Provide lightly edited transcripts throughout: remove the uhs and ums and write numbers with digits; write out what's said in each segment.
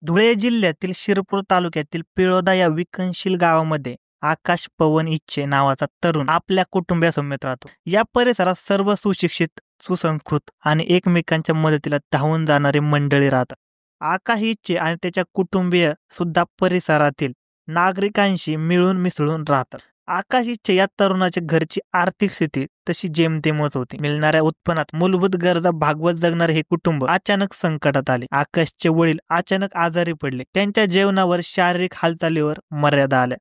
धुळे जिल्ह्यातील शिरपूर तालुक्यातील पिळोदा या विकसनशील गावामध्ये आकाश पवन इच्छे नावाचा तरुण आपल्या कुटुंबियासमवेत राहतो. या परिसरात सर्व सुशिक्षित, सुसंस्कृत आणि एकमेकांच्या मदतीला धावून जाणारी मंडळी राहतात. आकाश इच्छे आणि त्याच्या कुटुंबीय सुद्धा परिसरातील नागरिकांशी मिळून मिसळून राहतात. आकाश इच्छे या तरुणाच्या घरची आर्थिक स्थिती तशी जेमतेमच होती. मिळणाऱ्या उत्पन्नात मूलभूत गरजा भागवत जगणारे हे कुटुंब अचानक संकटात आले. आकाशचे वडील अचानक आजारी पडले. त्यांच्या जेवणावर, शारीरिक हालचालीवर मर्यादा आल्या.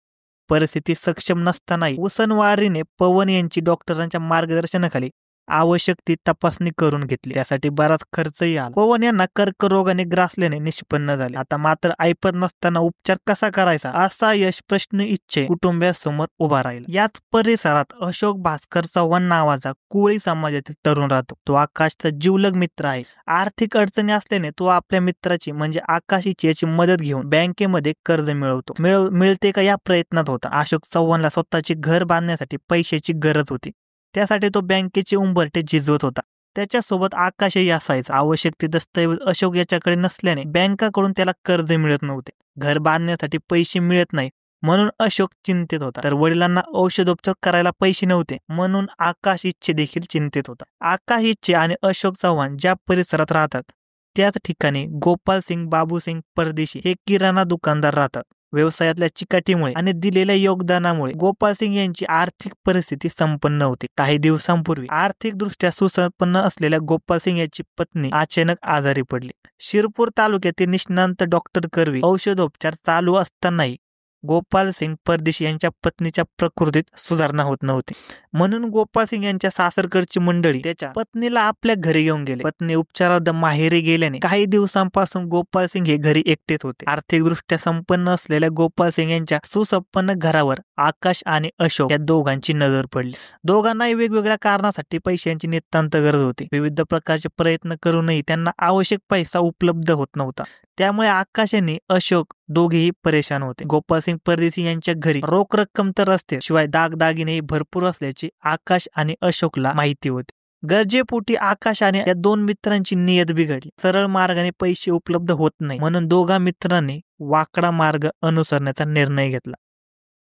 परिस्थिती सक्षम नसतानाही उसनवारीने पवन यांची डॉक्टरांच्या मार्गदर्शनाखाली आवश्यक ती तपासणी करून घेतली. त्यासाठी बराच खर्चही आला. पवन यांना कर्करोगाने ग्रासल्याने निष्पन्न झाले. आता मात्र ऐपत नसताना उपचार कसा करायचा असा प्रश्न इच्छे कुटुंबियासमोर उभा राहिला. याच परिसरात अशोक भास्कर चव्हाण नावाचा कोळी समाजातील तरुण राहतो. तो आकाशचा जिवलग मित्र आहे. आर्थिक अडचणी असल्याने तो आपल्या मित्राची म्हणजे आकाश इच्छेची मदत घेऊन बँकेमध्ये कर्ज मिळवतो. मिळते का या प्रयत्नात होता. अशोक चव्हाणला स्वतःचे घर बांधण्यासाठी पैशाची गरज होती. त्यासाठी तो बँकेचे उंबरठे झिजवत होता. त्याच्यासोबत आकाशही असायचा. आवश्यक ते दस्तऐवज अशोक याच्याकडे नसल्याने बँकाकडून त्याला कर्ज मिळत नव्हते. घर बांधण्यासाठी पैसे मिळत नाही म्हणून अशोक चिंतेत होता. तर वडिलांना औषधोपचार करायला पैसे नव्हते म्हणून आकाश इच्छे देखील चिंतेत होता. आकाश इच्छे आणि अशोक चव्हाण ज्या परिसरात राहतात त्याच ठिकाणी गोपालसिंग बाबूसिंग परदेशी हे किराणा दुकानदार राहतात. व्यवसायातल्या चिकाटीमुळे आणि दिलेल्या योगदानामुळे गोपालसिंग यांची आर्थिक परिस्थिती संपन्न होती. काही दिवसांपूर्वी आर्थिक दृष्ट्या सुसंपन्न असलेल्या गोपालसिंग यांची पत्नी अचानक आजारी पडली. शिरपूर तालुक्यातील निष्णांत डॉक्टर करवी औषधोपचार चालू असतानाही गोपालसिंग परदेशी यांच्या पत्नीच्या प्रकृतीत सुधारणा होत नव्हती. म्हणून गोपालसिंग यांच्या सासरकडची मंडळी त्याच्या पत्नीला आपल्या घरी घेऊन गेले. पत्नी उपचारार्थ माहेरी गेल्याने काही दिवसांपासून गोपालसिंग हे घरी एकटेच होते. आर्थिकदृष्ट्या संपन्न असलेल्या गोपालसिंग यांच्या सुसंपन्न घरावर आकाश आणि अशोक या दोघांची नजर पडली. दोघांनाही वेगवेगळ्या कारणासाठी पैशांची नितांत गरज होती. विविध प्रकारचे प्रयत्न करूनही त्यांना आवश्यक पैसा उपलब्ध होत नव्हता. त्यामुळे आकाश आणि अशोक दोघेही परेशान होते. गोपालसिंग परदेशी यांच्या घरी रोख रक्कम तर असते, शिवाय दागदागिने भरपूर असल्याची आकाश आणि अशोकला माहिती होती. गरजेपोटी आकाश आणि या दोन मित्रांची नियत बिघडली. सरळ मार्गाने पैसे उपलब्ध होत नाही म्हणून दोघा मित्रांनी वाकडा मार्ग अनुसरण्याचा निर्णय घेतला.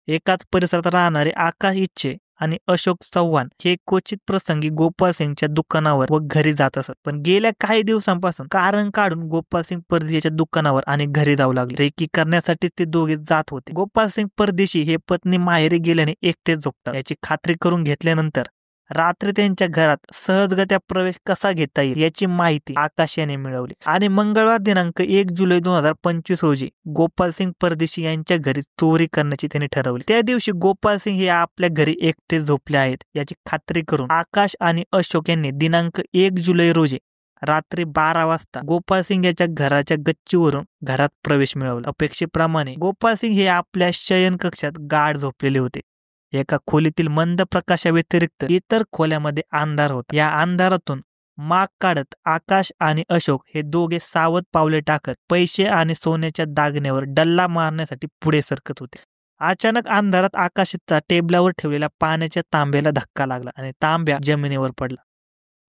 एकाच परिसरात राहणारे आकाश इच्छे आणि अशोक चव्हाण हे क्वचित प्रसंगी गोपालसिंगच्या दुकानावर व घरी जात असत. पण गेल्या काही दिवसांपासून कारण काढून गोपालसिंग परदेशीच्या दुकानावर आणि घरी जाऊ लागले. रेकी करण्यासाठीच ते दोघे जात होते. गोपालसिंग परदेशी हे पत्नी माहेरी गेल्याने एकटेच झोपतात याची खात्री करून घेतल्यानंतर रात्री त्यांच्या घरात सहजगत्या प्रवेश कसा घेता येईल याची माहिती आकाश याने मिळवली आणि मंगळवार दिनांक 1 जुलै 2025 रोजी गोपालसिंग परदेशी यांच्या घरी चोरी करण्याची त्यांनी ठरवली. त्या दिवशी गोपालसिंग हे आपल्या घरी एकटे झोपले आहेत याची खात्री करून आकाश आणि अशोक यांनी दिनांक 1 जुलै रोजी रात्री 12 वाजता गोपालसिंग याच्या घराच्या गच्चीवरून घरात प्रवेश मिळवला. अपेक्षेप्रमाणे गोपालसिंग हे आपल्या शयन कक्षात गाढ झोपलेले होते. एका खोलीतील मंद प्रकाशाव्यतिरिक्त इतर खोल्यामध्ये अंधार होता. या अंधारातून माग काढत आकाश आणि अशोक हे दोघे सावध पावले टाकत पैसे आणि सोन्याच्या दागिन्यावर डल्ला मारण्यासाठी पुढे सरकत होते. अचानक अंधारात आकाशचा टेबलावर ठेवलेल्या पाण्याच्या तांब्याला धक्का लागला आणि तांब्या जमिनीवर पडला.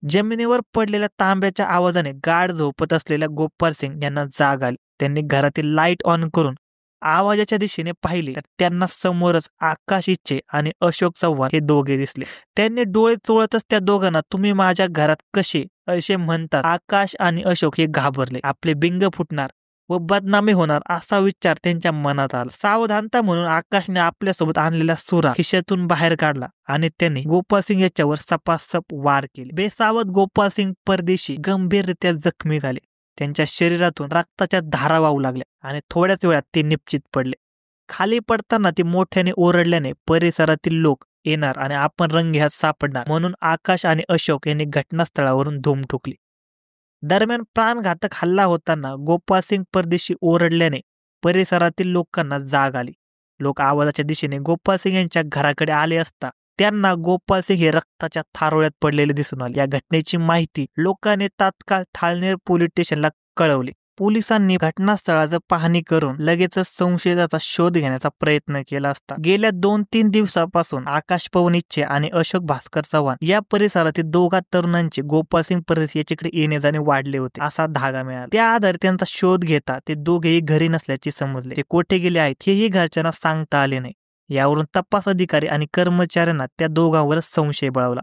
जमिनीवर पडलेल्या तांब्याच्या आवाजाने गाढ झोपत असलेल्या गोपालसिंग यांना जाग आली. त्यांनी घरातील लाईट ऑन करून आवाजाच्या दिशेने पाहिले तर त्यांना समोरच आकाश इच्छे आणि अशोक चव्हाण हे दोघे दिसले. त्यांनी डोळे चोळतच त्या दोघांना तुम्ही माझ्या घरात कसे असे म्हणतात आकाश आणि अशोक हे घाबरले. आपले बिंग फुटणार व बदनामी होणार असा विचार त्यांच्या मनात आला. सावधानता म्हणून आकाशने आपल्यासोबत आणलेला सुरा खिशातून बाहेर काढला आणि त्यांनी गोपालसिंग याच्यावर सपासप वार केले. बेसावध गोपालसिंग परदेशी गंभीररित्या जखमी झाले. त्यांच्या शरीरातून रक्ताच्या धारा वाहू लागल्या आणि थोड्याच वेळात ते निश्चित पडले. खाली पडताना ते मोठ्याने ओरडल्याने परिसरातील लोक येणार आणि आपण रंगेहात सापडणार म्हणून आकाश आणि अशोक यांनी घटनास्थळावरून धूम ठोकली. दरम्यान प्राणघातक हल्ला होताना गोपालसिंग परदेशी ओरडल्याने परिसरातील लोकांना जाग आली. लोक आवाजाच्या दिशेने गोपालसिंग यांच्या घराकडे आले असता त्यांना गोपालसिंग हे रक्ताच्या थारोळ्यात पडलेले दिसून आले. या घटनेची माहिती लोकांनी तात्काळ थाळनेर पोलीस स्टेशनला कळवली. पोलिसांनी घटनास्थळाची पाहणी करून लगेचच संशयिताचा शोध घेण्याचा प्रयत्न केला असता गेल्या 2-3 दिवसापासून आकाश पवन इच्छे आणि अशोक भास्कर चव्हाण या परिसरातील दोघा तरुणांचे गोपाळसिंग परदेशी याच्याकडे येणे जाणे वाढले होते असा धागा मिळाला। त्या आधारे त्यांचा शोध घेता ते दोघेही घरी नसल्याचे समजले। ते कोठे गेले आहेत हेही घरच्यांना सांगता आले नाही। यावरून तपास अधिकारी आणि कर्मचाऱ्यांना त्या दोघांवरच संशय बळावला।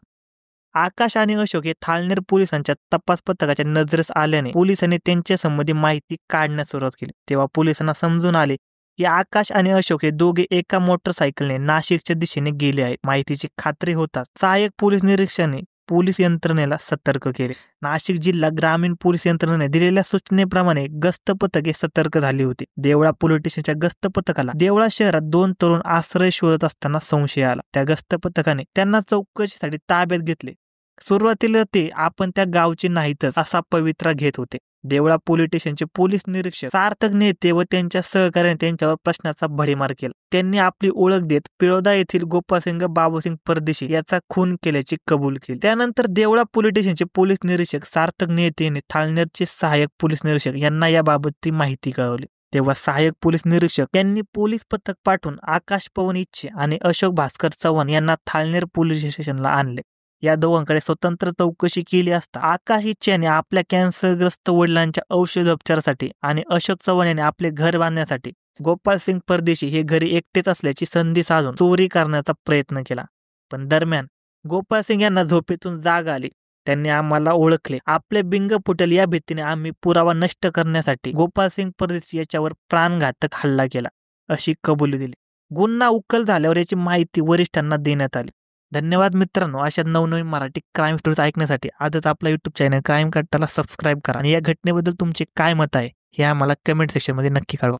आकाश आणि अशोक हे थाळनेर पोलिसांच्या तपास पथकाच्या नजरेस आल्याने पोलिसांनी त्यांच्या संबंधी माहिती काढण्यास सुरुवात केली। तेव्हा पोलिसांना समजून आले की आकाश आणि अशोक हे दोघे एका मोटरसायकलने नाशिकच्या दिशेने गेले आहेत। माहितीची खात्री होताच सहाय्यक पोलीस निरीक्षकांनी पोलीस यंत्रणेला सतर्क केले। नाशिक जिल्हा ग्रामीण पोलीस यंत्रणेने दिलेल्या सूचनेप्रमाणे गस्त पथके सतर्क झाली होती। देवळा पोलीस स्टेशनच्या गस्त पथकाला देवळा शहरात 2 तरुण आश्रय शोधत असताना संशय आला। त्या गस्त पथकाने त्यांना चौकशीसाठी ताब्यात घेतले। सुरुवातीला ते आपण त्या गावचे नाहीतच असा पवित्रा घेत होते। देवळा पोलीस स्टेशनचे पोलीस निरीक्षक सार्थक नेते व त्यांच्या सहकार्याने त्यांच्यावर प्रश्नाचा भडीमार केला। त्यांनी आपली ओळख देत पिळोदा येथील गोपाळसिंग बाबूसिंग परदेशी याचा खून केल्याची कबूल केली। त्यानंतर देवळा पोलीस स्टेशनचे पोलीस निरीक्षक सार्थक नेते यांनी थाळनेरचे सहाय्यक पोलीस निरीक्षक यांना याबाबतची माहिती कळवली। तेव्हा सहाय्यक पोलीस निरीक्षक यांनी पोलीस पथक पाठवून आकाश पवन इच्छे आणि अशोक भास्कर चव्हाण यांना थाळनेर पोलीस स्टेशनला आणले। या दोघांकडे स्वतंत्र चौकशी केली असता आकाश इच्छे यांनी आपल्या कॅन्सरग्रस्त वडिलांच्या औषधोपचारासाठी आणि अशोक चव्हाण यांनी आपले घर बांधण्यासाठी गोपाळसिंग परदेशी हे घरी एकटेच असल्याची संधी साधून चोरी करण्याचा प्रयत्न केला। पण दरम्यान गोपाळसिंग यांना झोपेतून जाग आली। त्यांनी आम्हाला ओळखले, आपले बिंग फुटेल या भीतीने आम्ही पुरावा नष्ट करण्यासाठी गोपाळसिंग परदेशी याच्यावर प्राणघातक हल्ला केला अशी कबुली दिली। गुन्हा उकल झाल्यावर याची माहिती वरिष्ठांना देण्यात आली। धन्यवाद मित्रांनो, अशा नवनवीन मराठी क्राईम स्टोरीज ऐकण्यासाठी आजच आपला YouTube चॅनल क्राईम कट्टाला सबस्क्राईब करा आणि या घटनेबद्दल तुमचे काय मत आहे हे आम्हाला कमेंट सेक्शनमध्ये नक्की कळवा।